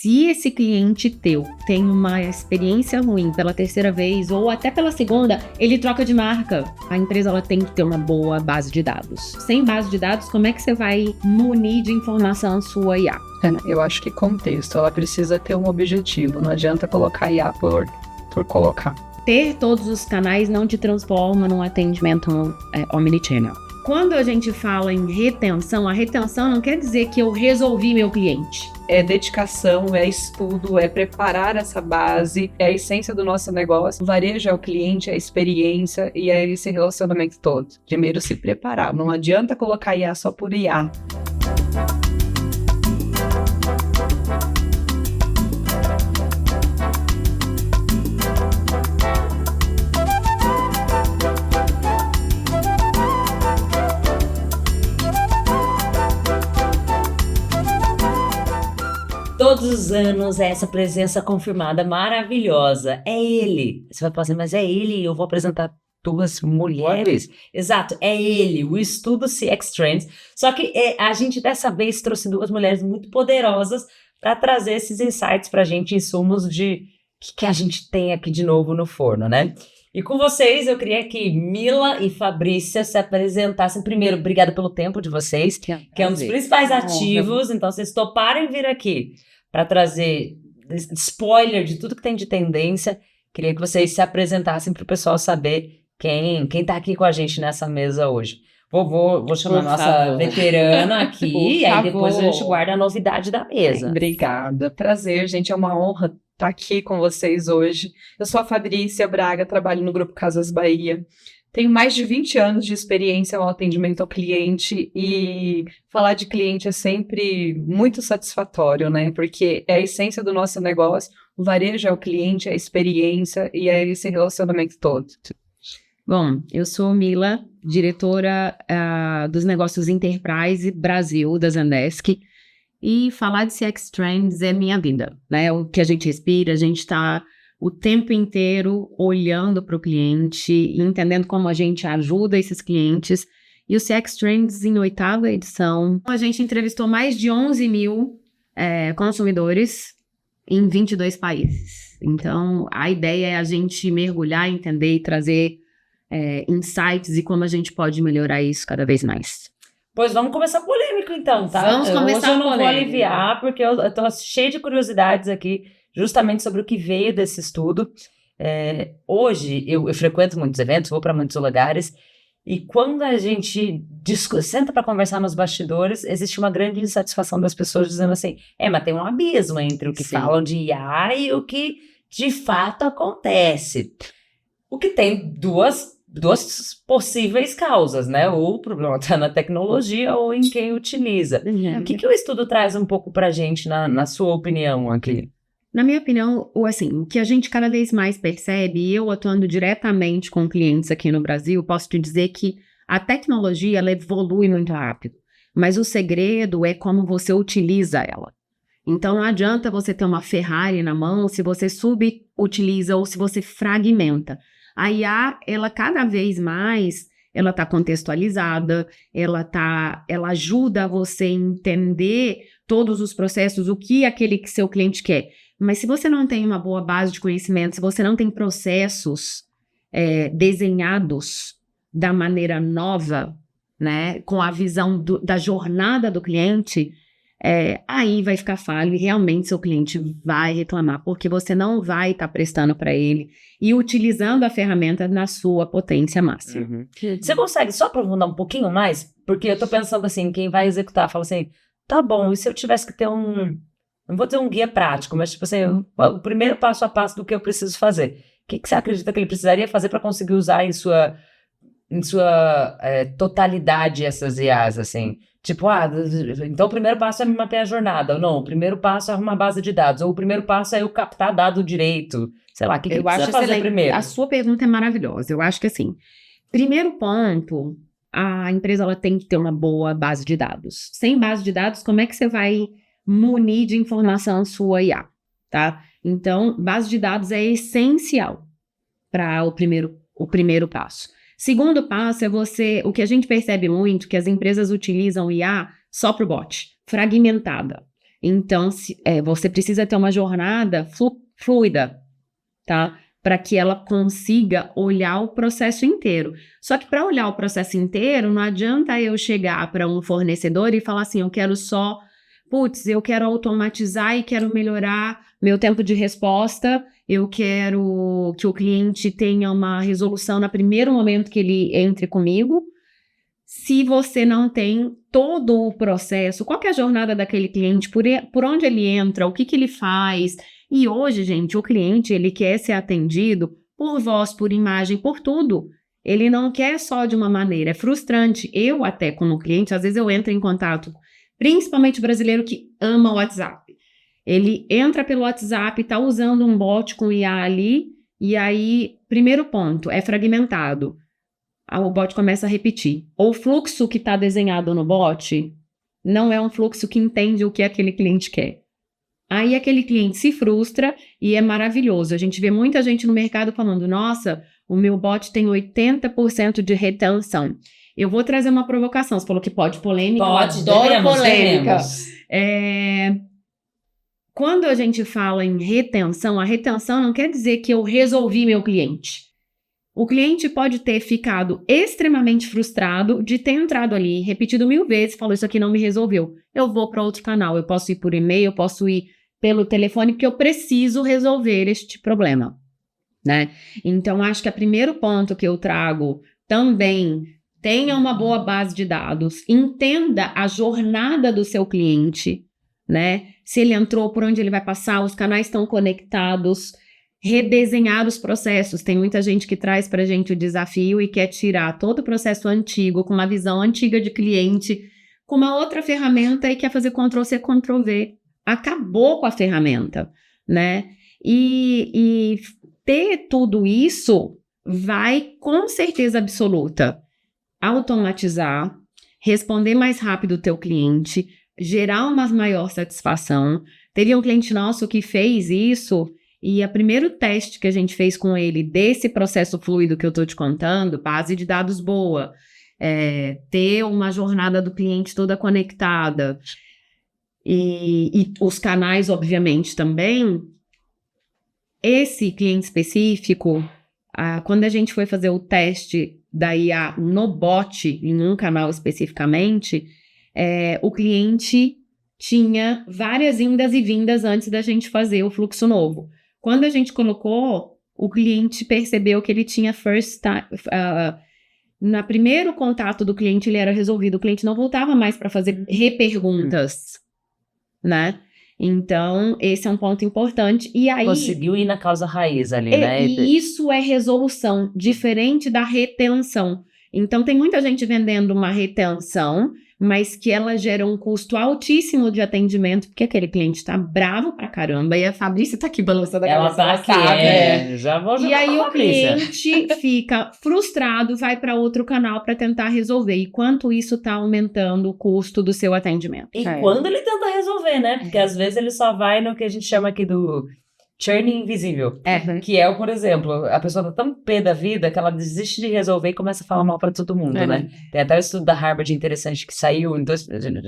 Se esse cliente teu tem uma experiência ruim pela terceira vez ou até pela segunda, ele troca de marca. A empresa ela tem que ter uma boa base de dados. Sem base de dados, como é que você vai munir de informação a sua IA? Eu acho que contexto, ela precisa ter um objetivo. Não adianta colocar IA por colocar. Ter todos os canais não te transforma num atendimento omnichannel. Quando a gente fala em retenção, a retenção não quer dizer que eu resolvi meu cliente. É dedicação, é estudo, é preparar essa base, é a essência do nosso negócio. O varejo é o cliente, é a experiência e é esse relacionamento todo. Primeiro se preparar, não adianta colocar IA só por IA. Todos os anos, essa presença confirmada maravilhosa. É ele. Você vai falar assim, mas é ele, eu vou apresentar duas mulheres. Exato, é ele, o estudo CX Trends. Só que a gente dessa vez trouxe duas mulheres muito poderosas para trazer esses insights para a gente, insumos de que a gente tem aqui de novo no forno, né? E com vocês, eu queria que Mila e Fabrícia se apresentassem. Primeiro, obrigada pelo tempo de vocês, que é um dos principais ativos. Então, vocês toparem vir aqui para trazer spoiler de tudo que tem de tendência. Queria que vocês se apresentassem para o pessoal saber quem tá aqui com a gente nessa mesa hoje. Vou chamar a nossa veterana aqui, e aí depois a gente guarda a novidade da mesa. Obrigada, prazer, gente, é uma honra estar aqui com vocês hoje. Eu sou a Fabrícia Braga, trabalho no Grupo Casas Bahia. Tenho mais de 20 anos de experiência no atendimento ao cliente e falar de cliente é sempre muito satisfatório, né? Porque é a essência do nosso negócio, o varejo é o cliente, é a experiência e é esse relacionamento todo. Bom, eu sou Mila, diretora dos negócios Enterprise Brasil da Zendesk, e falar de CX Trends é minha vida, né? O que a gente respira, a gente está o tempo inteiro olhando para o cliente e entendendo como a gente ajuda esses clientes. E o CX Trends, em 8ª edição, a gente entrevistou mais de 11 mil consumidores em 22 países. Então, a ideia é a gente mergulhar, entender e trazer insights e como a gente pode melhorar isso cada vez mais. Pois vamos começar polêmico então, tá? Vamos começar hoje eu não polêmico. Vou aliviar, porque eu tô cheia de curiosidades aqui, justamente sobre o que veio desse estudo. Hoje, eu frequento muitos eventos, vou para muitos lugares, e quando a gente senta para conversar nos bastidores, existe uma grande insatisfação das pessoas dizendo assim, mas tem um abismo entre o que falam de IA e o que de fato acontece. O que tem duas possíveis causas, né? Ou o problema está na tecnologia ou em quem utiliza. O que o estudo traz um pouco para a gente, na sua opinião aqui? Na minha opinião, o que a gente cada vez mais percebe, e eu atuando diretamente com clientes aqui no Brasil, posso te dizer que a tecnologia ela evolui muito rápido, mas o segredo é como você utiliza ela. Então não adianta você ter uma Ferrari na mão se você subutiliza ou se você fragmenta. A IA, ela cada vez mais, ela está contextualizada, ela ajuda você a entender todos os processos, o que aquele que seu cliente quer. Mas se você não tem uma boa base de conhecimento, se você não tem processos desenhados da maneira nova, né, com a visão da jornada do cliente, aí vai ficar falho e realmente seu cliente vai reclamar, porque você não vai estar prestando para ele e utilizando a ferramenta na sua potência máxima. Uhum. Você consegue só aprofundar um pouquinho mais? Porque eu estou pensando assim, quem vai executar, fala assim, tá bom, e se eu tivesse que ter não vou ter um guia prático, mas tipo assim, o primeiro passo a passo do que eu preciso fazer. O que você acredita que ele precisaria fazer para conseguir usar em sua totalidade essas IAs, assim? Tipo, então o primeiro passo é mapear a jornada, ou não, o primeiro passo é arrumar base de dados, ou o primeiro passo é eu captar dado direito, sei lá, o que precisa fazer primeiro? A sua pergunta é maravilhosa, eu acho que assim, primeiro ponto, a empresa ela tem que ter uma boa base de dados. Sem base de dados, como é que você vai munir de informação sua IA, tá? Então, base de dados é essencial para o primeiro passo. Segundo passo é o que a gente percebe muito, que as empresas utilizam IA só para o bot, fragmentada. Então, você precisa ter uma jornada fluida, tá? Para que ela consiga olhar o processo inteiro. Só que para olhar o processo inteiro, não adianta eu chegar para um fornecedor e falar assim, eu quero só, eu quero automatizar e quero melhorar meu tempo de resposta, eu quero que o cliente tenha uma resolução no primeiro momento que ele entre comigo. Se você não tem todo o processo, qual que é a jornada daquele cliente, por onde ele entra, o que ele faz. E hoje, gente, o cliente, ele quer ser atendido por voz, por imagem, por tudo. Ele não quer só de uma maneira, é frustrante. Eu até, como cliente, às vezes eu entro em contato, principalmente o brasileiro que ama o WhatsApp. Ele entra pelo WhatsApp, está usando um bot com IA ali, e aí, primeiro ponto, é fragmentado. O bot começa a repetir. O fluxo que está desenhado no bot não é um fluxo que entende o que aquele cliente quer. Aí aquele cliente se frustra e é maravilhoso. A gente vê muita gente no mercado falando, nossa, o meu bot tem 80% de retenção. Eu vou trazer uma provocação. Você falou que pode polêmica. Pode, eu adoro devemos, polêmica. devemos. Quando a gente fala em retenção, a retenção não quer dizer que eu resolvi meu cliente. O cliente pode ter ficado extremamente frustrado de ter entrado ali, repetido 1000 vezes, falou, isso aqui não me resolveu. Eu vou para outro canal, eu posso ir por e-mail, eu posso ir pelo telefone, porque eu preciso resolver este problema, né? Então, acho que o primeiro ponto que eu trago também, tenha uma boa base de dados, entenda a jornada do seu cliente, né? Se ele entrou, por onde ele vai passar, os canais estão conectados, redesenhar os processos. Tem muita gente que traz para a gente o desafio e quer tirar todo o processo antigo, com uma visão antiga de cliente, com uma outra ferramenta e quer fazer Ctrl+C, Ctrl+V. Acabou com a ferramenta, né? E ter tudo isso vai, com certeza absoluta, automatizar, responder mais rápido o teu cliente, gerar uma maior satisfação. Teve um cliente nosso que fez isso e o primeiro teste que a gente fez com ele desse processo fluido que eu estou te contando, base de dados boa, ter uma jornada do cliente toda conectada e os canais, obviamente, também. Esse cliente específico, quando a gente foi fazer o teste da IA no bot, em um canal especificamente, o cliente tinha várias indas e vindas antes da gente fazer o fluxo novo. Quando a gente colocou, o cliente percebeu que ele tinha first time. No primeiro contato do cliente, ele era resolvido. O cliente não voltava mais para fazer reperguntas, né? Então, esse é um ponto importante. E aí, conseguiu ir na causa raiz ali, né? E isso é resolução, diferente da retenção. Então, tem muita gente vendendo uma retenção, mas que ela gera um custo altíssimo de atendimento, porque aquele cliente tá bravo pra caramba, e a Fabrícia tá aqui balançando a cabeça. Ela tá aqui, já vou jogar. E aí o cliente fica frustrado, vai para outro canal para tentar resolver, e quanto isso tá aumentando o custo do seu atendimento. E quando ele tenta resolver, né? Porque às vezes ele só vai no que a gente chama aqui do churn invisível. Que é, por exemplo, a pessoa tá tão pé da vida que ela desiste de resolver e começa a falar mal pra todo mundo, né? Tem até o estudo da Harvard interessante que saiu, então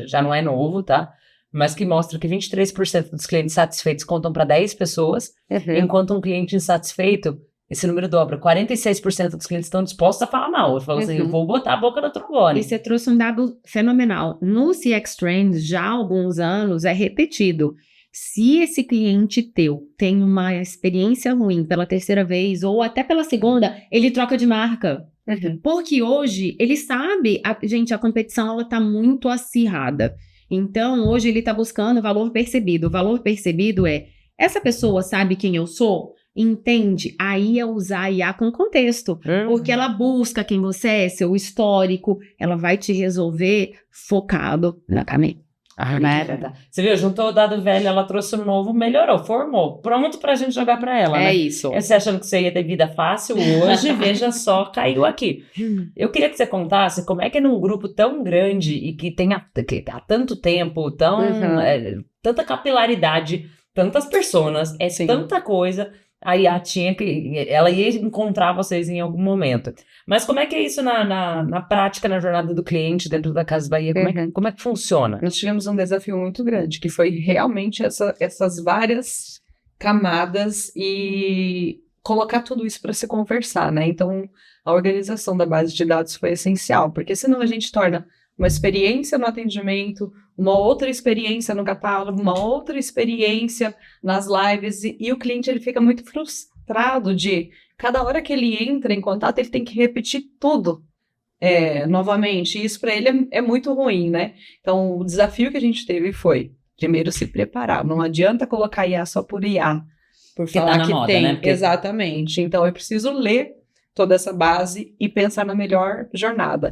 já não é novo, tá? Mas que mostra que 23% dos clientes satisfeitos contam para 10 pessoas, enquanto um cliente insatisfeito, esse número dobra. 46% dos clientes estão dispostos a falar mal. Ele falou assim, eu vou botar a boca no trombone. E você trouxe um dado fenomenal. No CX Trends, já há alguns anos, é repetido. Se esse cliente teu tem uma experiência ruim pela terceira vez ou até pela segunda, ele troca de marca. Porque hoje ele sabe, gente, a competição ela tá muito acirrada. Então, hoje ele tá buscando valor percebido. O valor percebido é, essa pessoa sabe quem eu sou? Entende? Aí é usar a IA com contexto. Porque ela busca quem você é, seu histórico, ela vai te resolver focado na caminho. Você viu, juntou o dado velho, ela trouxe o novo, melhorou, formou, pronto pra gente jogar pra ela, né? Isso. Você achando que você ia ter vida fácil hoje, veja só, caiu aqui. Eu queria que você contasse como é que num grupo tão grande e que tem há tanto tempo, tanta capilaridade, tantas pessoas, tanta coisa, a IA ela ia encontrar vocês em algum momento. Mas como é que é isso na prática, na jornada do cliente dentro da Casas Bahia? Como é que funciona? Nós tivemos um desafio muito grande, que foi realmente essas várias camadas e colocar tudo isso para se conversar, né? Então, a organização da base de dados foi essencial, porque senão a gente torna uma experiência no atendimento, uma outra experiência no catálogo, uma outra experiência nas lives, e o cliente ele fica muito frustrado de cada hora que ele entra em contato, ele tem que repetir tudo novamente, e isso para ele é muito ruim, né? Então, o desafio que a gente teve foi, primeiro, se preparar. Não adianta colocar IA só por IA, por Porque falar tá na que moda, tem. né? Porque- Exatamente. Então, eu preciso ler toda essa base e pensar na melhor jornada.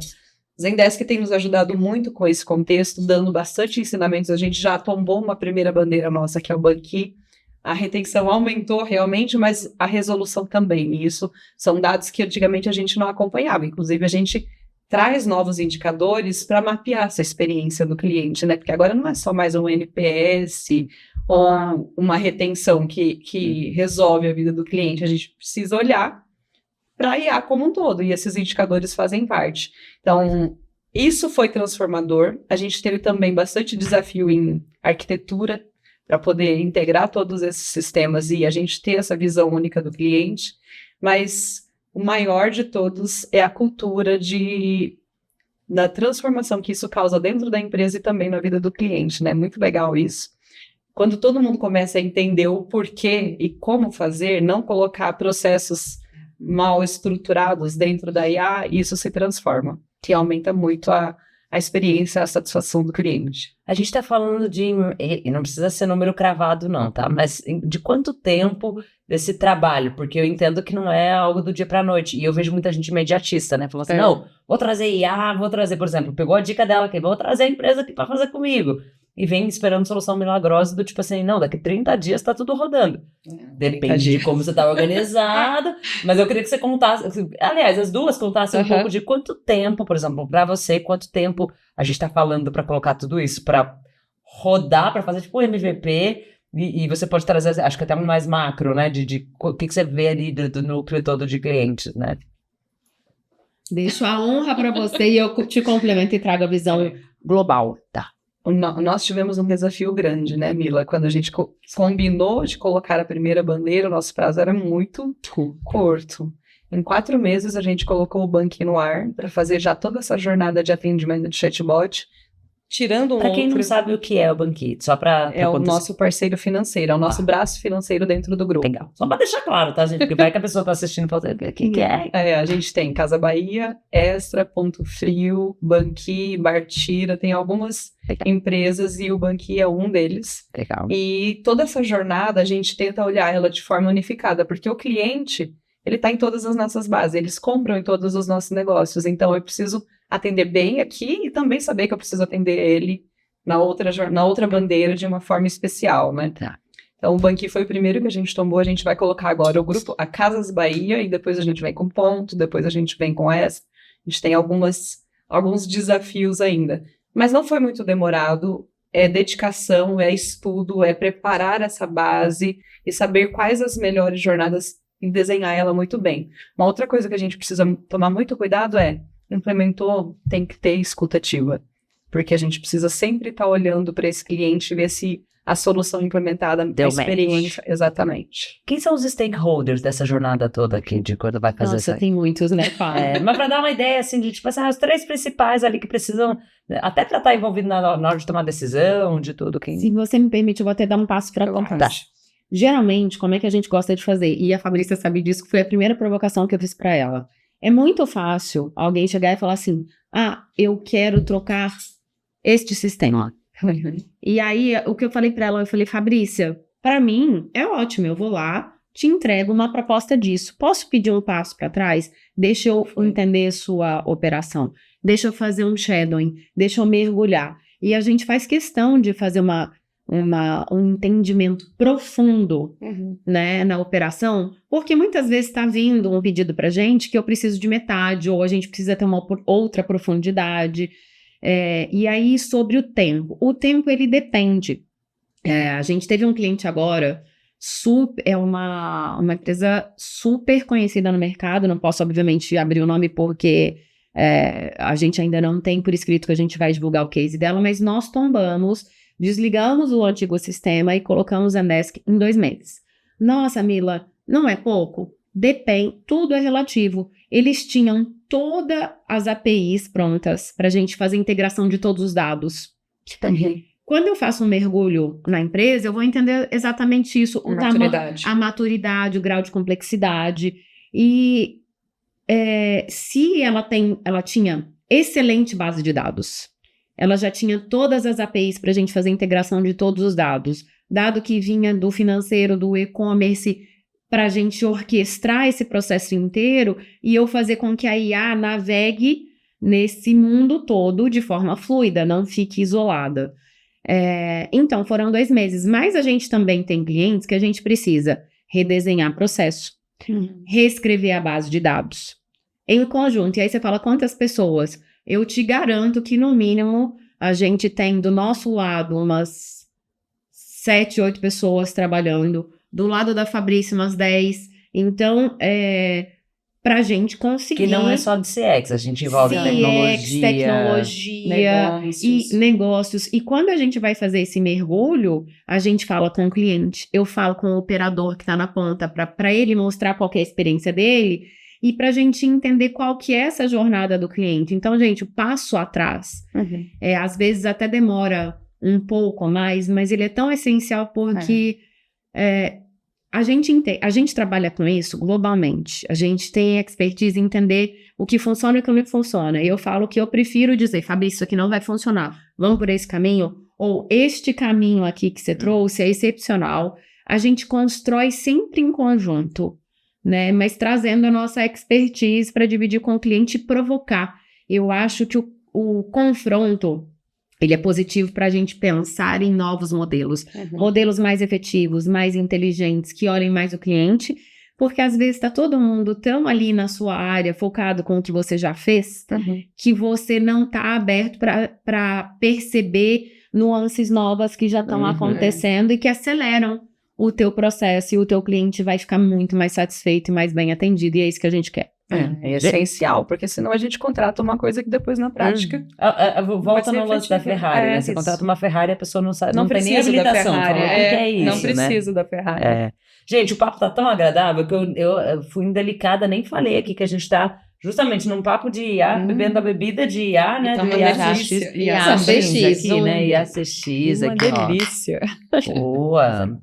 Zendesk tem nos ajudado muito com esse contexto, dando bastante ensinamentos. A gente já tombou uma primeira bandeira nossa, que é o Banqui. A retenção aumentou realmente, mas a resolução também. E isso são dados que antigamente a gente não acompanhava. Inclusive, a gente traz novos indicadores para mapear essa experiência do cliente, né? Porque agora não é só mais um NPS ou uma retenção que resolve a vida do cliente. A gente precisa olhar para a IA como um todo, e esses indicadores fazem parte. Então, isso foi transformador. A gente teve também bastante desafio em arquitetura, para poder integrar todos esses sistemas e a gente ter essa visão única do cliente, mas o maior de todos é a cultura da transformação que isso causa dentro da empresa e também na vida do cliente, né? Muito legal isso. Quando todo mundo começa a entender o porquê e como fazer, não colocar processos mal estruturados dentro da IA, isso se transforma, que aumenta muito a experiência, a satisfação do cliente. A gente está falando e não precisa ser número cravado não, tá? Mas de quanto tempo desse trabalho? Porque eu entendo que não é algo do dia para a noite. E eu vejo muita gente imediatista, né? Falando assim, não, vou trazer IA, vou trazer, por exemplo, pegou a dica dela aqui, vou trazer a empresa aqui para fazer comigo. E vem esperando solução milagrosa do tipo assim, não, daqui 30 dias tá tudo rodando. Depende de como você tá organizado, mas eu queria que você contasse, aliás, as duas contassem um pouco de quanto tempo, por exemplo, para você, quanto tempo a gente tá falando para colocar tudo isso, para rodar, para fazer tipo um MVP, e você pode trazer, acho que até um mais macro, né, de o que você vê ali do núcleo todo de clientes, né? Deixo a honra para você e eu te complemento e trago a visão global. Tá. Nós tivemos um desafio grande, né, Mila? Quando a gente combinou de colocar a primeira bandeira, o nosso prazo era muito curto. Em 4 meses, a gente colocou o Banqui no ar para fazer já toda essa jornada de atendimento de chatbot, tirando Para quem não sabe o que é o Banqui, só para É o nosso parceiro financeiro, é o nosso braço financeiro dentro do grupo. Legal. Só para deixar claro, tá, gente? Porque vai que a pessoa tá assistindo e fala, o que é? A gente tem Casa Bahia, Extra, Ponto Frio, Banqui, Bartira, tem algumas empresas e o Banqui é um deles. Legal. E toda essa jornada a gente tenta olhar ela de forma unificada, porque o cliente, ele está em todas as nossas bases, eles compram em todos os nossos negócios, então eu preciso atender bem aqui e também saber que eu preciso atender ele na outra bandeira de uma forma especial, né? Tá. Então, o Banqui foi o primeiro que a gente tombou, a gente vai colocar agora o grupo, a Casas Bahia, e depois a gente vem com Ponto, depois a gente vem com essa. A gente tem alguns desafios ainda. Mas não foi muito demorado, é dedicação, é estudo, é preparar essa base e saber quais as melhores jornadas e desenhar ela muito bem. Uma outra coisa que a gente precisa tomar muito cuidado implementou, tem que ter escuta ativa, porque a gente precisa sempre estar olhando para esse cliente e ver se a solução implementada, a experiência, exatamente. Quem são os stakeholders dessa jornada toda aqui, de quando vai fazer isso? Nossa, tem muitos, né, mas para dar uma ideia, assim, de tipo assim, os 3 principais ali que precisam, até para estar envolvido na hora de tomar decisão, de tudo. Se você me permite, eu vou até dar um passo para trás. Tá. Geralmente, como é que a gente gosta de fazer? E a Fabrícia sabe disso, que foi a primeira provocação que eu fiz para ela. É muito fácil alguém chegar e falar assim, eu quero trocar este sistema. E aí, o que eu falei para ela, eu falei, Fabrícia, para mim é ótimo, eu vou lá, te entrego uma proposta disso. Posso pedir um passo para trás? Deixa eu entender sua operação. Deixa eu fazer um shadowing. Deixa eu mergulhar. E a gente faz questão de fazer um entendimento profundo, né, na operação, porque muitas vezes está vindo um pedido para a gente que eu preciso de metade, ou a gente precisa ter uma outra profundidade. E aí, sobre o tempo, ele depende. A gente teve um cliente agora é uma empresa super conhecida no mercado. Não posso, obviamente, abrir o nome porque a gente ainda não tem por escrito que a gente vai divulgar o case dela, mas nós tombamos, desligamos o antigo sistema e colocamos a Zendesk em 2 meses. Nossa, Mila, não é pouco? Depende, tudo é relativo. Eles tinham todas as APIs prontas para a gente fazer a integração de todos os dados. Quando eu faço um mergulho na empresa, eu vou entender exatamente isso. A maturidade, o grau de complexidade. E se ela tinha excelente base de dados, ela já tinha todas as APIs para a gente fazer a integração de todos os dados. Dado que vinha do financeiro, do e-commerce, para a gente orquestrar esse processo inteiro e eu fazer com que a IA navegue nesse mundo todo de forma fluida, não fique isolada. Então, foram 2 meses. Mas a gente também tem clientes que a gente precisa redesenhar processo, reescrever a base de dados em conjunto. E aí você fala, quantas pessoas? Eu te garanto que, no mínimo, a gente tem do nosso lado umas 7, 8 pessoas trabalhando. Do lado da Fabrícia, umas 10. Então, para a gente conseguir... Que não é só de CX, a gente envolve tecnologia e negócios. E quando a gente vai fazer esse mergulho, a gente fala com o cliente. Eu falo com o operador que está na ponta, para ele mostrar qual que é a experiência dele e para a gente entender qual que é essa jornada do cliente. Então, gente, o passo atrás, às vezes até demora um pouco mais, mas ele é tão essencial porque... A gente trabalha com isso globalmente. A gente tem expertise em entender o que funciona e o que não funciona. E eu falo que eu prefiro dizer, Fabrício, isso aqui não vai funcionar. Vamos por esse caminho? Ou este caminho aqui que você trouxe é excepcional. A gente constrói sempre em conjunto, né? Mas trazendo a nossa expertise para dividir com o cliente e provocar. Eu acho que o confronto... ele é positivo para a gente pensar em novos modelos. Modelos mais efetivos, mais inteligentes, que olhem mais o cliente, porque às vezes está todo mundo tão ali na sua área, focado com o que você já fez, que você não está aberto para perceber nuances novas que já estão acontecendo e que aceleram o teu processo, e o teu cliente vai ficar muito mais satisfeito e mais bem atendido, e é isso que a gente quer. É essencial, porque senão a gente contrata uma coisa que depois na prática... Volta no lance da Ferrari, né? Você contrata uma Ferrari e a pessoa não sabe, não tem nem habilitação. Fala, o que é isso, não preciso da Ferrari. Gente, o papo tá tão agradável que eu fui indelicada, nem falei aqui que a tá justamente num papo de IA, bebendo a bebida de IA, né? IACX aqui, né? IACX aqui, ó. Uma delícia. Boa.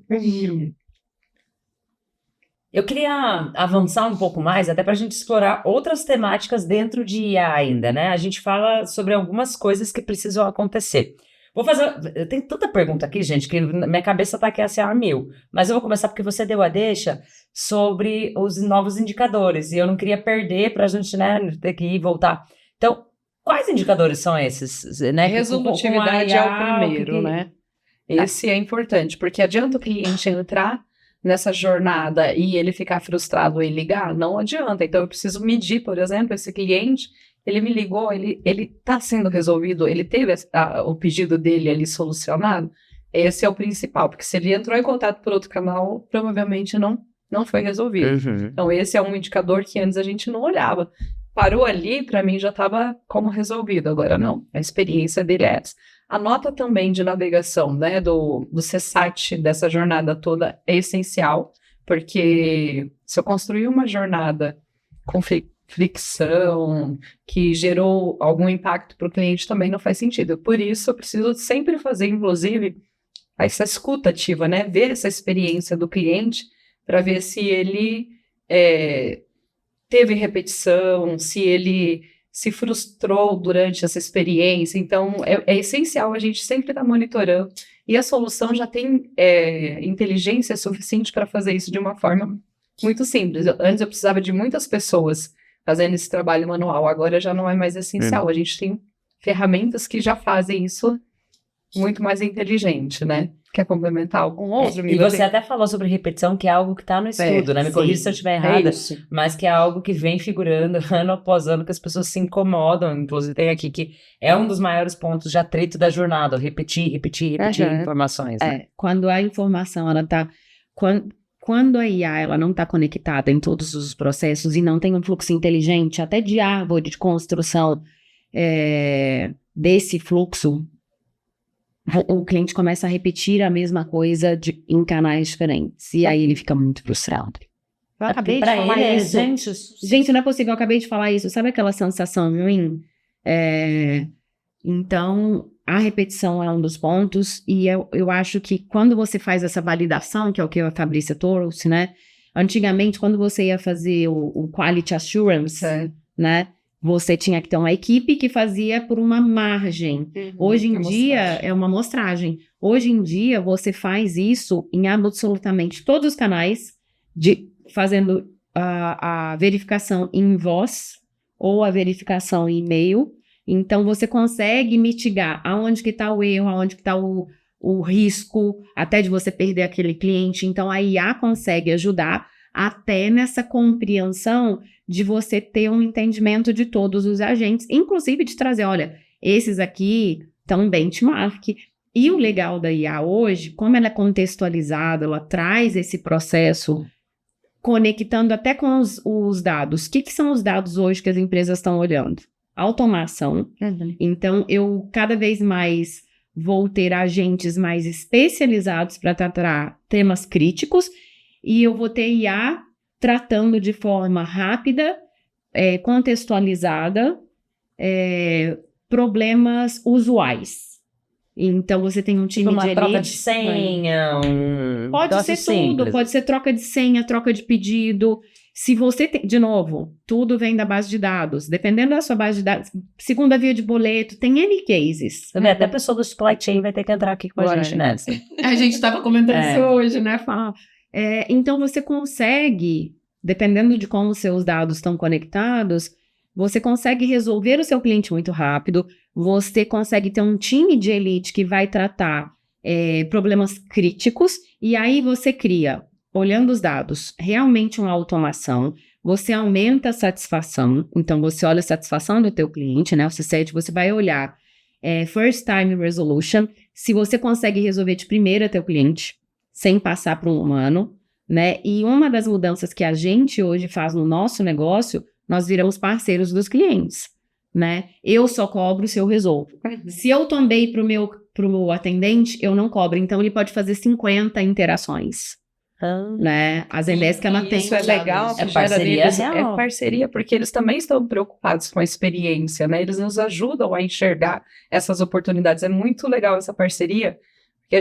Eu queria avançar um pouco mais, até para a gente explorar outras temáticas dentro de IA ainda, né? A gente fala sobre algumas coisas que precisam acontecer. Tem tanta pergunta aqui, gente, que minha cabeça tá aqui assim, mil. Mas eu vou começar porque você deu a deixa sobre os novos indicadores. E eu não queria perder para a gente, né, ter que ir e voltar. Então, quais indicadores são esses? Né? Resolutividade é o primeiro, né? Esse é importante, porque adianta o cliente entrar nessa jornada e ele ficar frustrado e ligar? Não adianta. Então, eu preciso medir, por exemplo, esse cliente, ele me ligou, ele está sendo resolvido, ele teve o pedido dele ali solucionado. Esse é o principal, porque se ele entrou em contato por outro canal, provavelmente não foi resolvido. Então, esse é um indicador que antes a gente não olhava. Parou ali, para mim já estava como resolvido. Agora não, a experiência dele é essa. A nota também de navegação, né, do CSAT dessa jornada toda é essencial, porque se eu construir uma jornada com fricção, que gerou algum impacto para o cliente, também não faz sentido. Por isso, eu preciso sempre fazer, inclusive, essa escuta ativa, né, ver essa experiência do cliente, para ver se ele teve repetição, se ele se frustrou durante essa experiência. Então, é essencial a gente sempre estar monitorando. E a solução já tem inteligência suficiente para fazer isso de uma forma muito simples. Antes eu precisava de muitas pessoas fazendo esse trabalho manual. Agora já não é mais essencial. A gente tem ferramentas que já fazem isso muito mais inteligente, né? Quer complementar algum outro? E você até falou sobre repetição, que é algo que está no estudo, né? Me corrija se eu estiver errada, mas que é algo que vem figurando ano após ano, que as pessoas se incomodam. Inclusive tem aqui que é um dos maiores pontos de atrito da jornada, repetir informações. Né? Quando a informação ela está quando a IA ela não está conectada em todos os processos e não tem um fluxo inteligente, até de árvore de construção desse fluxo, o cliente começa a repetir a mesma coisa em canais diferentes. E aí ele fica muito frustrado. Eu acabei de falar isso. Gente, não é possível, eu acabei de falar isso. Sabe aquela sensação ruim? Então, a repetição é um dos pontos. E eu acho que quando você faz essa validação, que é o que a Fabrícia trouxe, né? Antigamente, quando você ia fazer o Quality Assurance, né? Você tinha que ter uma equipe que fazia por uma margem. Hoje em dia, é uma amostragem. Hoje em dia, você faz isso em absolutamente todos os canais, fazendo a verificação em voz ou a verificação em e-mail. Então, você consegue mitigar aonde que está o erro, aonde que está o risco, até de você perder aquele cliente. Então, a IA consegue ajudar até nessa compreensão de você ter um entendimento de todos os agentes, inclusive de trazer, olha, esses aqui estão benchmark. E o legal da IA hoje, como ela é contextualizada, ela traz esse processo conectando até com os dados. O que são os dados hoje que as empresas estão olhando? Automação. Então, eu cada vez mais vou ter agentes mais especializados para tratar temas críticos e eu vou ter IA tratando de forma rápida, contextualizada, problemas usuais. Então, você tem um time de elite. Troca de senha, pode ser simples. Tudo, pode ser troca de senha, troca de pedido. Se você tem, de novo, tudo vem da base de dados. Dependendo da sua base de dados, segunda via de boleto, tem N cases. Até a pessoa do supply chain vai ter que entrar aqui com a gente nessa. A gente estava comentando isso hoje, né, Fá? Então, você consegue, dependendo de como os seus dados estão conectados, você consegue resolver o seu cliente muito rápido, você consegue ter um time de elite que vai tratar problemas críticos, e aí você cria, olhando os dados, realmente uma automação, você aumenta a satisfação, então você olha a satisfação do teu cliente, né, o C7, você vai olhar first time resolution, se você consegue resolver de primeira teu cliente, sem passar para um humano, né, e uma das mudanças que a gente hoje faz no nosso negócio, nós viramos parceiros dos clientes, né, eu só cobro se eu resolvo. Se eu tombei pro atendente, eu não cobro, então ele pode fazer 50 interações. Né? A Zendesk, ela tem. Isso é legal, é parceria real. É parceria, porque eles também estão preocupados com a experiência, né? Eles nos ajudam a enxergar essas oportunidades. É muito legal essa parceria, porque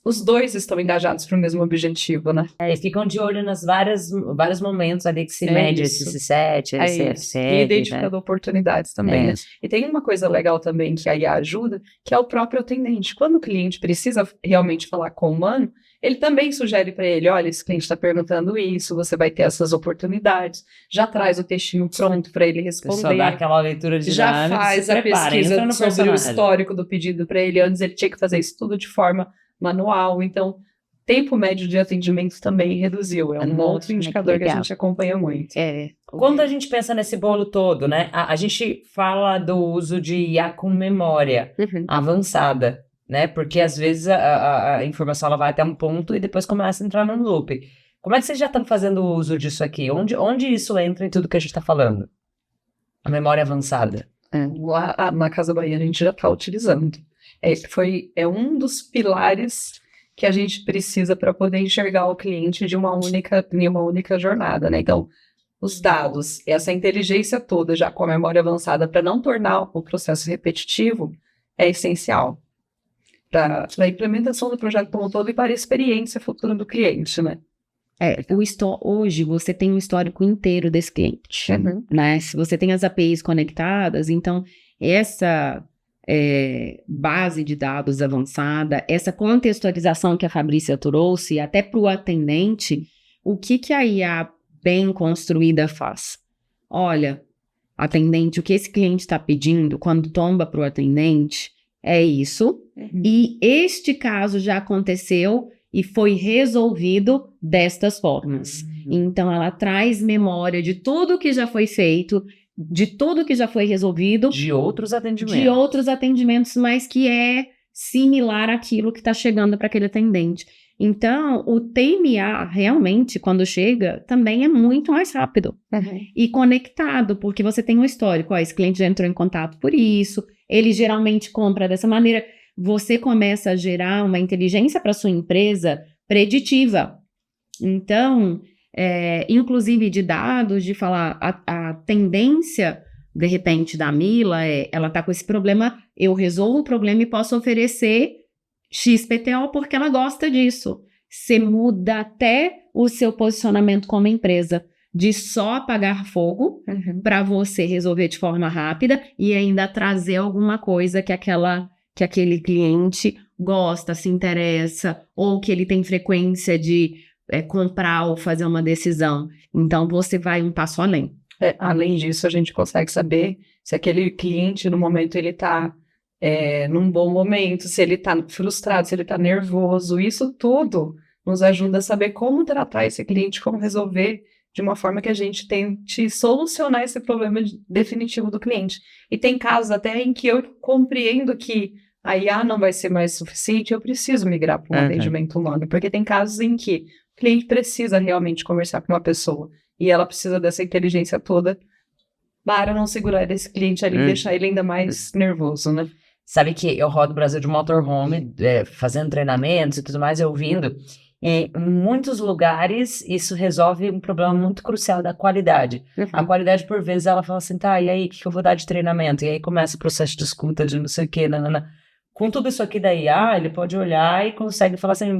os dois estão engajados para o mesmo objetivo, né? E ficam de olho nos vários momentos ali que se mede esse C7, esse CF7. E identificando oportunidades também, né? E tem uma coisa legal também que a IA ajuda, que é o próprio atendente. Quando o cliente precisa realmente falar com o humano, ele também sugere para ele, olha, esse cliente está perguntando isso, você vai ter essas oportunidades, já traz o textinho pronto para ele responder. Só dá aquela leitura de já faz a pesquisa sobre o histórico do pedido para ele, antes ele tinha que fazer isso tudo de forma manual, então tempo médio de atendimento também reduziu, é um outro indicador que a gente acompanha muito. Quando a gente pensa nesse bolo todo, né, a gente fala do uso de IA com memória avançada, né? Porque às vezes a informação ela vai até um ponto e depois começa a entrar num loop. Como é que vocês já estão fazendo uso disso aqui? Onde isso entra em tudo que a gente está falando? A memória avançada. Lá na Casa Bahia a gente já está utilizando. É um dos pilares que a gente precisa para poder enxergar o cliente em uma única jornada, né? Então, os dados, essa inteligência toda já com a memória avançada para não tornar o processo repetitivo é essencial para a implementação do projeto como um todo e para a experiência futura do cliente, né? Hoje você tem um histórico inteiro desse cliente, né? Se você tem as APIs conectadas, então essa base de dados avançada, essa contextualização que a Fabrícia trouxe, até para o atendente, o que a IA bem construída faz? Olha, atendente, o que esse cliente está pedindo, quando tomba para o atendente, é isso, e este caso já aconteceu e foi resolvido destas formas. Então, ela traz memória de tudo que já foi feito, de tudo que já foi resolvido. De outros atendimentos. De outros atendimentos, mas que é similar àquilo que está chegando para aquele atendente. Então, o TMA, realmente, quando chega, também é muito mais rápido e conectado, porque você tem um histórico. Ó, esse cliente já entrou em contato por isso, ele geralmente compra dessa maneira. Você começa a gerar uma inteligência para sua empresa preditiva. Então, inclusive de dados, de falar a tendência, de repente, da Mila ela está com esse problema, eu resolvo o problema e posso oferecer XPTO porque ela gosta disso. Você muda até o seu posicionamento como empresa, de só apagar fogo para você resolver de forma rápida e ainda trazer alguma coisa que aquele cliente gosta, se interessa, ou que ele tem frequência de comprar ou fazer uma decisão. Então, você vai um passo além. Além disso, a gente consegue saber se aquele cliente, no momento, ele está num bom momento, se ele está frustrado, se ele está nervoso. Isso tudo nos ajuda a saber como tratar esse cliente, como resolver de uma forma que a gente tente solucionar esse problema definitivo do cliente. E tem casos até em que eu compreendo que a IA não vai ser mais suficiente, eu preciso migrar para um atendimento humano, porque tem casos em que o cliente precisa realmente conversar com uma pessoa e ela precisa dessa inteligência toda para não segurar esse cliente ali e deixar ele ainda mais nervoso, né? Sabe que eu rodo o Brasil de motorhome, fazendo treinamentos e tudo mais, ouvindo. Em muitos lugares, isso resolve um problema muito crucial da qualidade. A qualidade, por vezes, ela fala assim, tá, e aí, o que eu vou dar de treinamento? E aí começa o processo de escuta, de não sei o quê, nanana. Com tudo isso aqui da IA, ele pode olhar e consegue falar assim,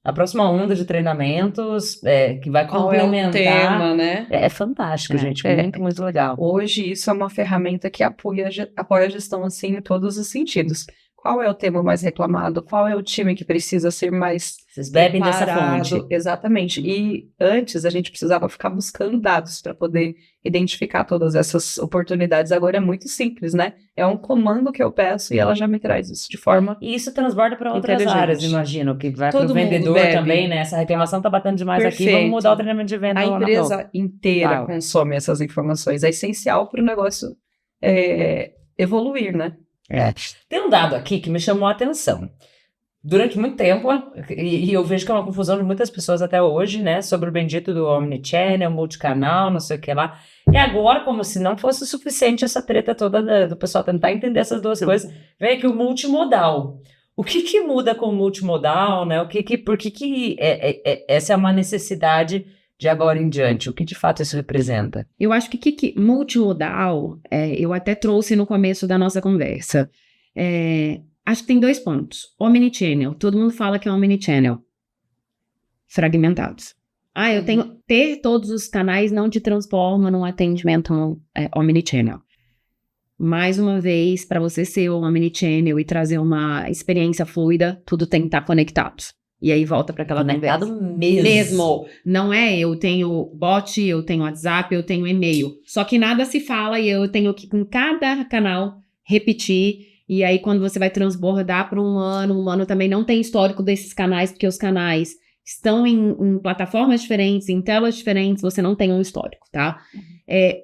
a próxima onda de treinamentos que vai complementar. Qual é o tema, né? É fantástico, gente. Muito legal. Hoje, isso é uma ferramenta que apoia a gestão, assim, em todos os sentidos. Qual é o tema mais reclamado? Qual é o time que precisa ser mais Vocês bebem preparado? dessa fonte. Exatamente. E antes a gente precisava ficar buscando dados para poder identificar todas essas oportunidades. Agora é muito simples, né? É um comando que eu peço e ela já me traz isso de forma E isso transborda para outras inteligente. áreas, imagino, que vai para o Todo mundo vendedor bebe. também, né? Essa reclamação tá batendo demais aqui, Perfeito. vamos mudar o treinamento de venda. A lá na empresa inteira Uau. consome essas informações. É essencial para o negócio evoluir, né? Tem um dado aqui que me chamou a atenção. Durante muito tempo, e eu vejo que é uma confusão de muitas pessoas até hoje, né, sobre o bendito do omnichannel, multicanal, não sei o que lá. E agora, como se não fosse suficiente essa treta toda do pessoal tentar entender essas duas coisas, vem aqui o multimodal. O que muda com o multimodal, né? Por que essa é uma necessidade de agora em diante? O que de fato isso representa? Eu acho que multimodal, eu até trouxe no começo da nossa conversa. Acho que tem 2 pontos. Omnichannel. Todo mundo fala que é omnichannel. Fragmentados. Eu tenho... Ter todos os canais não te transforma num atendimento omnichannel. Mais uma vez, para você ser um omnichannel e trazer uma experiência fluida, tudo tem que estar conectado. E aí volta para aquela conversa. Mesmo. Não eu tenho bot, eu tenho WhatsApp, eu tenho e-mail. Só que nada se fala e eu tenho que, em cada canal, repetir. E aí, quando você vai transbordar para um ano também não tem histórico desses canais, porque os canais estão em plataformas diferentes, em telas diferentes, você não tem um histórico, tá?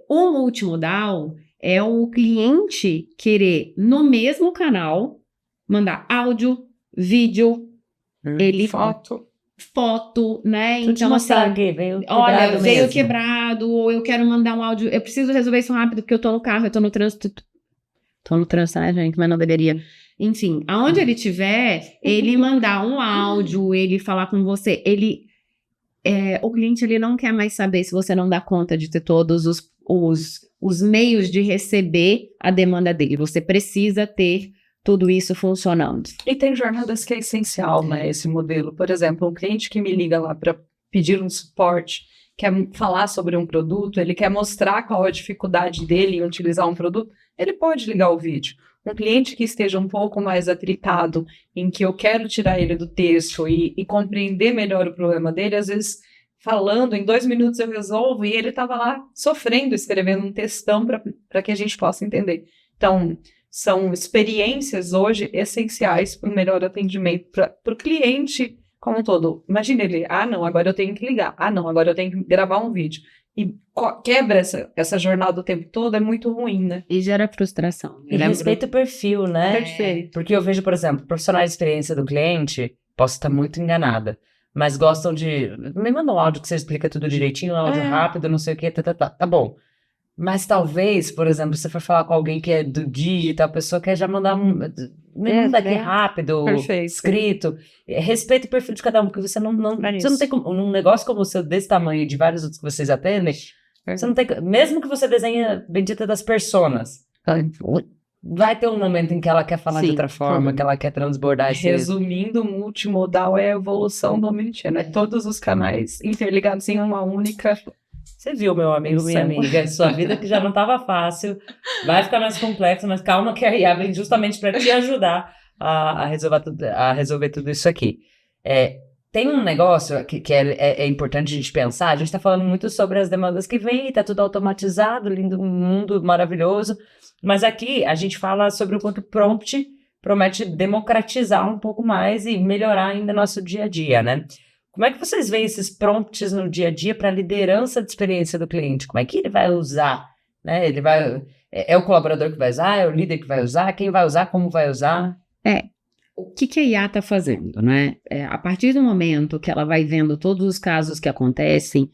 O multimodal é o cliente querer, no mesmo canal, mandar áudio, vídeo, foto, né? Então, assim, veio olha, veio quebrado, ou eu quero mandar um áudio, eu preciso resolver isso rápido porque eu tô no carro, eu tô no trânsito. Tô no trânsito, né, gente? Mas não deveria. Enfim, aonde ele tiver, ele mandar um áudio, ele falar com você, o cliente, ele não quer mais saber se você não dá conta de ter todos os meios de receber a demanda dele. Você precisa ter tudo isso funcionando. E tem jornadas que é essencial, né, esse modelo. Por exemplo, um cliente que me liga lá para pedir um suporte, quer falar sobre um produto, ele quer mostrar qual a dificuldade dele em utilizar um produto, ele pode ligar o vídeo. Um cliente que esteja um pouco mais atritado, em que eu quero tirar ele do texto e compreender melhor o problema dele, às vezes falando, em 2 minutos eu resolvo, e ele estava lá sofrendo, escrevendo um textão para que a gente possa entender. Então, são experiências hoje essenciais para o melhor atendimento, para o cliente como um todo. Imagina ele, não, agora eu tenho que ligar, não, agora eu tenho que gravar um vídeo. E quebra essa jornada o tempo todo, é muito ruim, né? E gera frustração. E respeita o perfil, né? Perfeito. Porque eu vejo, por exemplo, profissionais de experiência do cliente, Posso estar muito enganada. Mas gostam de... Me manda um áudio que você explica tudo direitinho, um áudio rápido, não sei o quê, tá bom. Mas talvez, por exemplo, se você for falar com alguém que é do digital, a pessoa quer já mandar me manda aqui rápido, escrito. Respeita o perfil de cada um, porque você não tem como, um negócio como o seu, desse tamanho, de vários outros que vocês atendem, você não tem, mesmo que você desenhe a bendita das personas, vai ter um momento em que ela quer falar de outra forma, que ela quer transbordar esse... Resumindo, multimodal é a evolução do omnichannel, é todos os canais interligados em uma única... Você viu, meu amigo, minha amiga, sua vida que já não estava fácil, vai ficar mais complexa, mas calma que a IA vem justamente para te ajudar a resolver tudo isso aqui. Tem um negócio que é importante a gente pensar, a gente está falando muito sobre as demandas que vêm, está tudo automatizado, lindo, um mundo maravilhoso, mas aqui a gente fala sobre o quanto prompt promete democratizar um pouco mais e melhorar ainda nosso dia a dia, né? Como é que vocês veem esses prompts no dia a dia para a liderança de experiência do cliente? Como é que ele vai usar? Né? É o colaborador que vai usar? É o líder que vai usar? Quem vai usar? Como vai usar? O que a IA está fazendo, né? A partir do momento que ela vai vendo todos os casos que acontecem,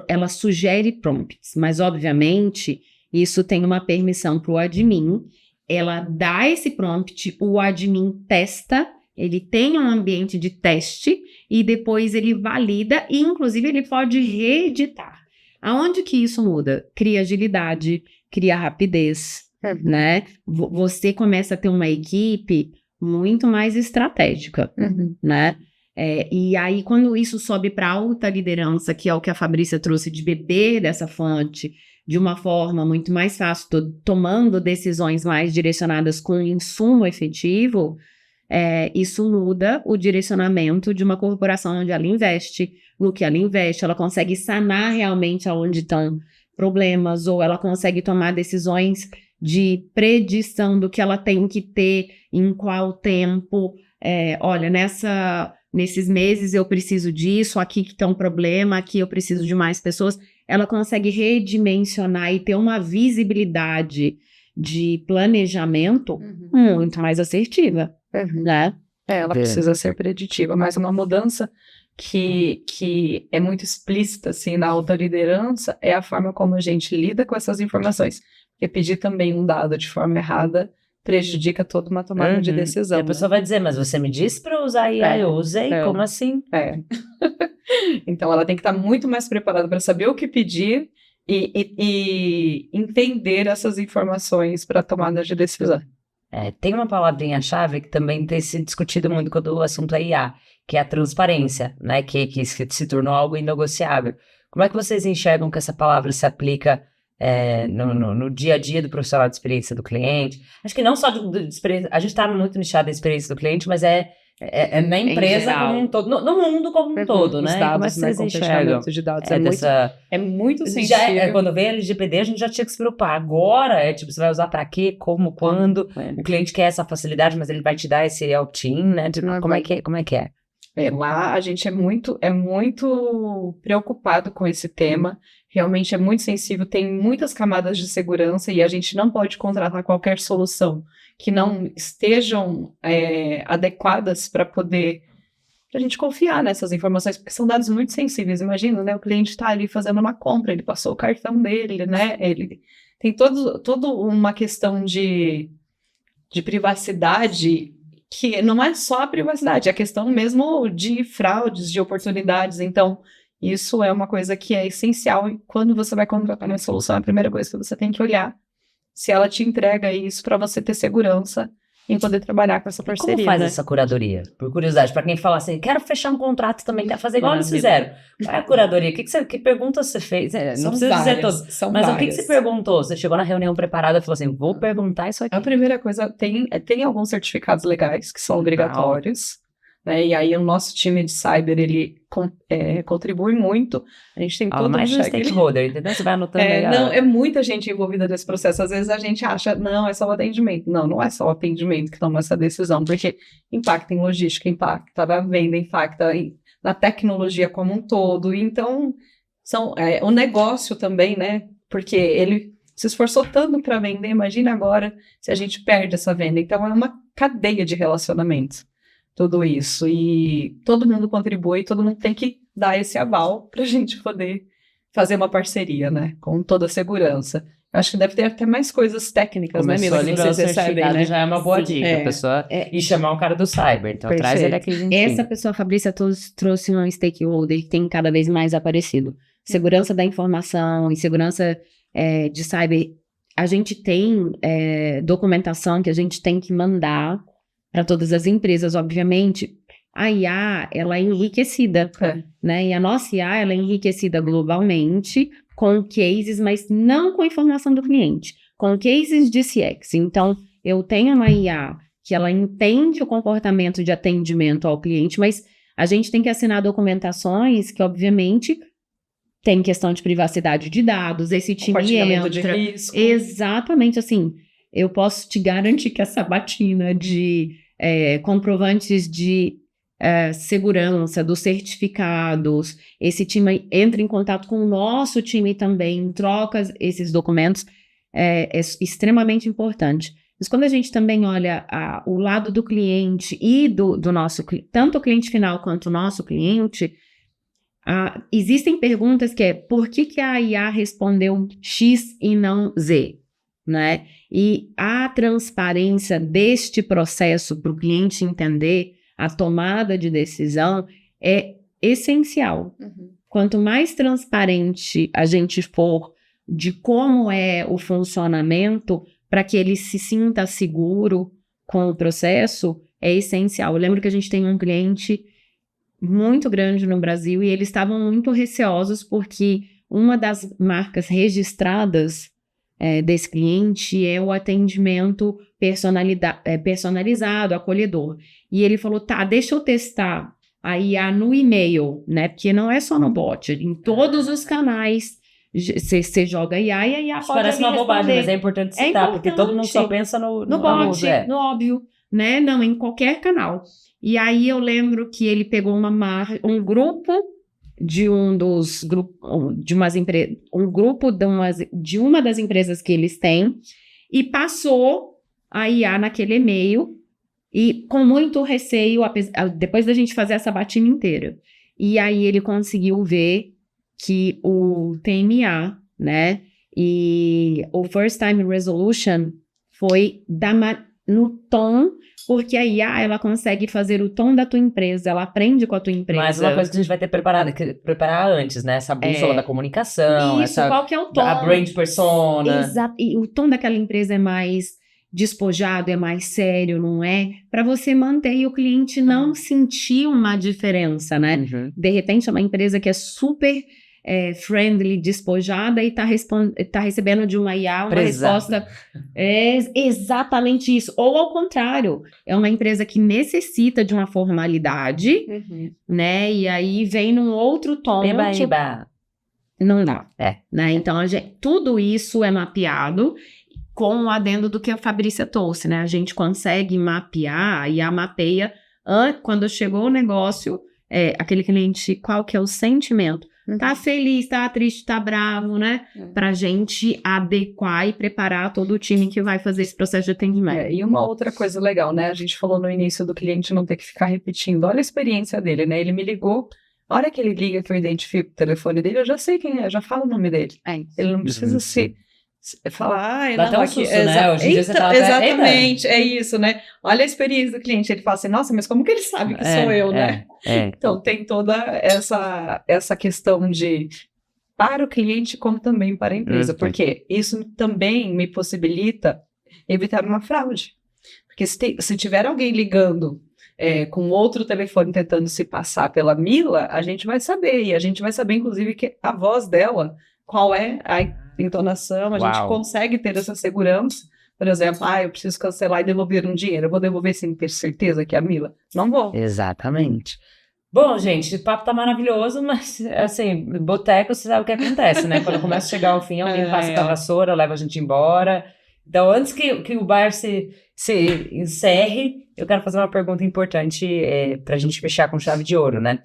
ela sugere prompts, mas obviamente isso tem uma permissão para o admin, ela dá esse prompt, o admin testa, ele tem um ambiente de teste e depois ele valida e, inclusive, ele pode reeditar. Aonde que isso muda? Cria agilidade, cria rapidez, né? Você começa a ter uma equipe muito mais estratégica, né? E aí, quando isso sobe para alta liderança, que é o que a Fabrícia trouxe, de beber dessa fonte de uma forma muito mais fácil, tomando decisões mais direcionadas com insumo efetivo, isso muda o direcionamento de uma corporação onde ela investe, no que ela investe, ela consegue sanar realmente aonde estão problemas, ou ela consegue tomar decisões de predição do que ela tem que ter, em qual tempo, olha, nesses meses eu preciso disso, aqui que tem um problema, aqui eu preciso de mais pessoas, ela consegue redimensionar e ter uma visibilidade de planejamento muito mais assertiva. Né? Ela precisa ser preditiva, mas uma mudança que é muito explícita assim, na alta liderança é a forma como a gente lida com essas informações. Porque pedir também um dado de forma errada prejudica toda uma tomada de decisão. E a pessoa vai dizer, mas você me disse para usar IA, eu usei, como assim? Então ela tem que estar muito mais preparada para saber o que pedir e entender essas informações para tomada de decisão. Tem uma palavrinha-chave que também tem se discutido muito quando o assunto é IA, que é a transparência, né? Que se tornou algo inegociável. Como é que vocês enxergam que essa palavra se aplica no dia a dia do profissional de experiência do cliente? Acho que não só de experiência, a gente está muito nichado da experiência do cliente, mas na empresa como um todo, no mundo como um todo, né? Dados, como é que vocês enxergam? De dados é muito sensível. Quando veio a LGPD, a gente já tinha que se preocupar. Agora, você vai usar para quê, como, quando? O cliente quer essa facilidade, mas ele vai te dar esse opt-in, né? Como é que é? Lá a gente é muito preocupado com esse tema, realmente é muito sensível, tem muitas camadas de segurança e a gente não pode contratar qualquer solução que não estejam adequadas para a gente confiar nessas informações, porque são dados muito sensíveis. Imagina, né? O cliente está ali fazendo uma compra, ele passou o cartão dele, né? Ele tem toda uma questão de privacidade, que não é só a privacidade, é a questão mesmo de fraudes, de oportunidades. Então, isso é uma coisa que é essencial e quando você vai contratar uma solução, a primeira coisa que você tem que olhar se ela te entrega isso para você ter segurança em poder trabalhar com essa parceria. Como faz essa curadoria? Por curiosidade, para quem fala assim, quero fechar um contrato também, quer fazer igual eles fizeram. Qual é a curadoria? Que perguntas você fez? Não precisa dizer todas. Mas o que você perguntou? Você chegou na reunião preparada e falou assim, vou perguntar isso aqui. A primeira coisa, tem alguns certificados legais que são obrigatórios. Né? E aí o nosso time de cyber, ele contribui muito. A gente tem todo mais um stakeholder, entendeu? Você vai anotando Não, é muita gente envolvida nesse processo. Às vezes a gente acha, não, é só o atendimento. Não é só o atendimento que toma essa decisão, porque impacta em logística, impacta na venda, impacta na tecnologia como um todo. Então, o negócio também, né? Porque ele se esforçou tanto para vender, imagina agora se a gente perde essa venda. Então, é uma cadeia de relacionamentos. tudo isso. E todo mundo contribui, todo mundo tem que dar esse aval para a gente poder fazer uma parceria, né? Com toda a segurança. Acho que deve ter até mais coisas técnicas, né, Mila, que vocês recebem, né? Já é uma boa Sim, dica, a pessoa. E chamar um cara do cyber. Então, Perfeito. traz ele aqui juntinho. Essa pessoa, a Fabrícia, trouxe um stakeholder que tem cada vez mais aparecido. Segurança da informação e segurança de cyber. A gente tem documentação que a gente tem que mandar para todas as empresas, obviamente. A IA, ela é enriquecida, né? E a nossa IA, ela é enriquecida globalmente com cases, mas não com a informação do cliente, com cases de CX. Então, eu tenho uma IA que ela entende o comportamento de atendimento ao cliente, mas a gente tem que assinar documentações que, obviamente, tem questão de privacidade de dados, esse time entra... de risco. Exatamente, assim, eu posso te garantir que essa batina de comprovantes de segurança, dos certificados, esse time entra em contato com o nosso time também, troca esses documentos, é extremamente importante. Mas quando a gente também olha o lado do cliente e do nosso, tanto o cliente final quanto o nosso cliente, existem perguntas que por que a IA respondeu X e não Z, né? E a transparência deste processo para o cliente entender a tomada de decisão é essencial. Quanto mais transparente a gente for de como é o funcionamento, para que ele se sinta seguro com o processo, é essencial. Eu lembro que a gente tem um cliente muito grande no Brasil e eles estavam muito receosos porque uma das marcas registradas desse cliente é o atendimento personalizado, acolhedor. E ele falou, tá, deixa eu testar a IA no e-mail, né? Porque não é só no bot, em todos os canais você joga IA e a IA pode parece uma bobagem, mas é importante citar, porque todo mundo só pensa no bot, no óbvio, né? Não, em qualquer canal. E aí eu lembro que ele pegou um grupo de uma das empresas que eles têm e passou a IA naquele e-mail e com muito receio, depois da gente fazer essa batina inteira. E aí ele conseguiu ver que o TMA, né, e o First Time Resolution foi no tom, porque a IA, ela consegue fazer o tom da tua empresa, ela aprende com a tua empresa. Mas uma coisa que a gente vai ter que preparar antes, né? Essa bússola da comunicação. Isso, qual que é o tom? A brand persona. Exato, e o tom daquela empresa é mais despojado, é mais sério, não é? Para você manter e o cliente não sentir uma diferença, né? De repente é uma empresa que é super friendly, despojada e tá recebendo de uma IA uma resposta exatamente isso. Ou ao contrário, é uma empresa que necessita de uma formalidade, né? E aí vem num outro tom. Não dá. Né? Então, tudo isso é mapeado com o adendo do que a Fabrícia trouxe, né? A gente consegue mapear e a mapeia quando chegou o negócio, aquele cliente, qual que é o sentimento? Tá feliz, tá triste, tá bravo, né? Pra gente adequar e preparar todo o time que vai fazer esse processo de atendimento. E uma outra coisa legal, né? A gente falou no início do cliente não ter que ficar repetindo. Olha a experiência dele, né? Ele me ligou, a hora que ele liga que eu identifico o telefone dele, eu já sei quem é, já falo o nome dele. Ele não precisa falar, dá até um susto, né? Hoje em dia você fala, exatamente, é isso, né? Olha a experiência do cliente, ele fala assim, nossa, mas como que ele sabe que sou eu, né? Então tem toda essa questão de para o cliente como também para a empresa, porque isso também me possibilita evitar uma fraude. Porque se tiver alguém ligando com outro telefone tentando se passar pela Mila, a gente vai saber, e a gente vai saber inclusive que a voz dela, qual é a entonação, a gente consegue ter essa segurança. Por exemplo, eu preciso cancelar e devolver um dinheiro. Eu vou devolver sem ter certeza que é a Mila? Não vou. Exatamente. Bom, gente, o papo tá maravilhoso, mas, assim, boteco, você sabe o que acontece, né? Quando começa a chegar ao fim, alguém passa com a vassoura, leva a gente embora. Então, antes que o bar se encerre, eu quero fazer uma pergunta importante pra gente fechar com chave de ouro, né?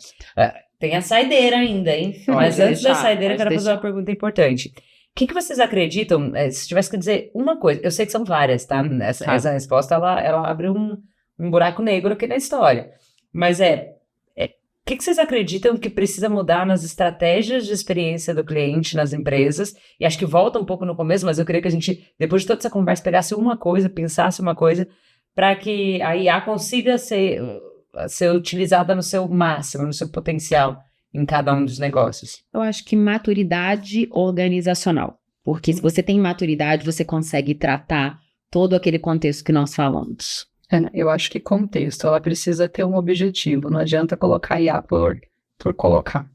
Tem a saideira ainda, hein? Mas antes da saideira, eu quero fazer uma pergunta importante. O que vocês acreditam, se tivesse que dizer uma coisa, eu sei que são várias, tá? Essa resposta, ela abre um buraco negro aqui na história. Mas o que vocês acreditam que precisa mudar nas estratégias de experiência do cliente nas empresas? E acho que volta um pouco no começo, mas eu queria que a gente, depois de toda essa conversa, pegasse uma coisa, pensasse uma coisa, para que a IA consiga ser utilizada no seu máximo, no seu potencial em cada um dos negócios. Eu acho que maturidade organizacional. Porque se você tem maturidade, você consegue tratar todo aquele contexto que nós falamos. Eu acho que contexto, ela precisa ter um objetivo, não adianta colocar IA por colocar.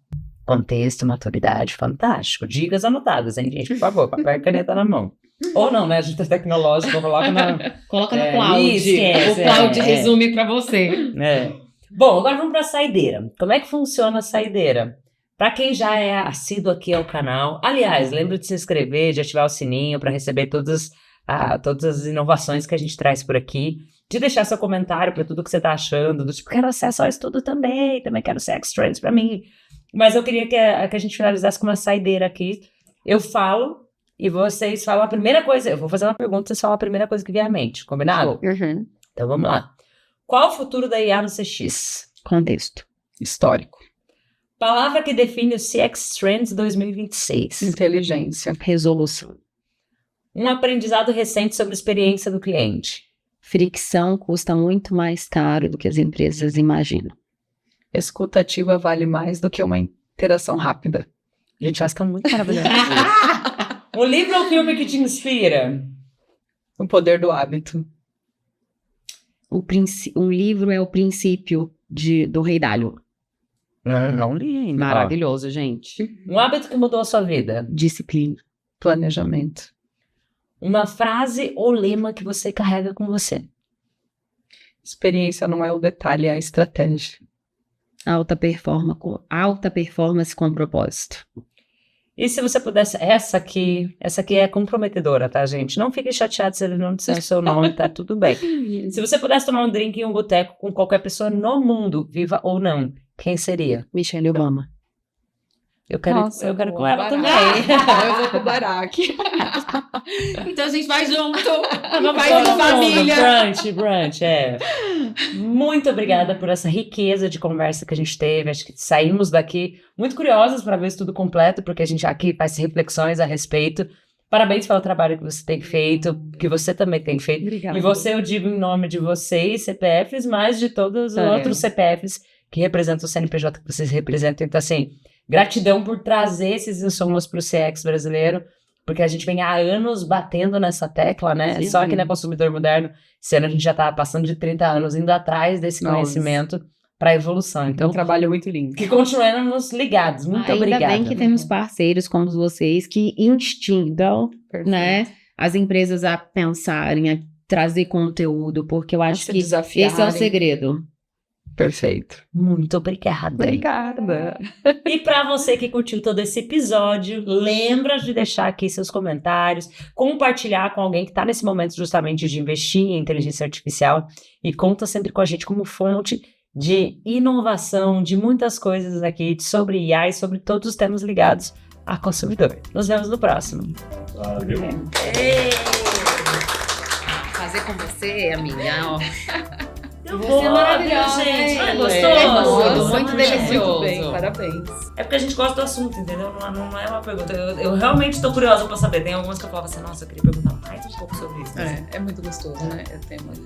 Contexto, maturidade, fantástico. Dicas anotadas, hein, gente? Por favor, papel e caneta na mão. Ou não, né? A gente é tecnológico, coloca Coloca no cloud. Esquece, o cloud resume para você. Bom, agora vamos para a saideira. Como é que funciona a saideira? Para quem já é assíduo aqui ao canal, aliás, lembra de se inscrever, de ativar o sininho para receber todas as inovações que a gente traz por aqui. De deixar seu comentário para tudo que você tá achando, do tipo, quero acesso ao estudo também quero CX Trends para mim. Mas eu queria que a gente finalizasse com uma saideira aqui. Eu falo e vocês falam a primeira coisa. Eu vou fazer uma pergunta, vocês falam a primeira coisa que vier à mente, combinado? Uhum. Então vamos lá. Qual o futuro da IA no CX? Contexto. Histórico. Palavra que define o CX Trends 2026. Inteligência. Resolução. Um aprendizado recente sobre a experiência do cliente. Fricção custa muito mais caro do que as empresas imaginam. Escutativa vale mais do que uma interação rápida. Gente, acho que é muito maravilhoso. Um livro ou filme que te inspira? O Poder do Hábito. Um livro é o princípio do Rei Dalio. Não li ainda. Maravilhoso, gente. Um hábito que mudou a sua vida? Disciplina. Planejamento. Uma frase ou lema que você carrega com você? Experiência não é o detalhe, é a estratégia. Alta performance com propósito. E se você pudesse... Essa aqui é comprometedora, tá, gente? Não fique chateado se ele não disser o seu nome, tá tudo bem. Se você pudesse tomar um drink em um boteco com qualquer pessoa no mundo, viva ou não, quem seria? Michelle Obama. Eu quero com ela também. Eu vou com o Barack. Então a gente vai junto. Vai com família. Brunch, Muito obrigada por essa riqueza de conversa que a gente teve. Acho que saímos daqui muito curiosas para ver o estudo completo, porque a gente aqui faz reflexões a respeito. Parabéns pelo trabalho que você tem feito, que você também tem feito. Obrigada. E você, eu digo em nome de vocês, CPFs, mas de todos os outros CPFs que representam o CNPJ que vocês representam. Então, assim, gratidão por trazer esses insumos para o CX brasileiro, porque a gente vem há anos batendo nessa tecla, né? Sim. Só que na Consumidor Moderno, esse ano a gente já está passando de 30 anos, indo atrás desse conhecimento para a evolução. Então, um trabalho muito lindo. Que continuemos ligados. Muito obrigada. Ainda bem que temos parceiros como vocês que instigam, né, as empresas a pensarem, a trazer conteúdo, porque eu acho que esse é o segredo. Perfeito. Muito obrigada. Obrigada. E para você que curtiu todo esse episódio, lembra de deixar aqui seus comentários, compartilhar com alguém que está nesse momento justamente de investir em inteligência artificial e conta sempre com a gente como fonte de inovação, de muitas coisas aqui sobre IA e sobre todos os temas ligados a consumidor. Nos vemos no próximo. Valeu. Fazer com você, amiga, ó. Você é maravilhosa, gente. Não é gostoso? Muito delicioso. Muito bem, parabéns. É porque a gente gosta do assunto, entendeu? Não é uma pergunta. Eu realmente estou curiosa para saber. Tem algumas que eu falava assim, nossa, eu queria perguntar mais um pouco sobre isso. É muito gostoso, né? É tema de...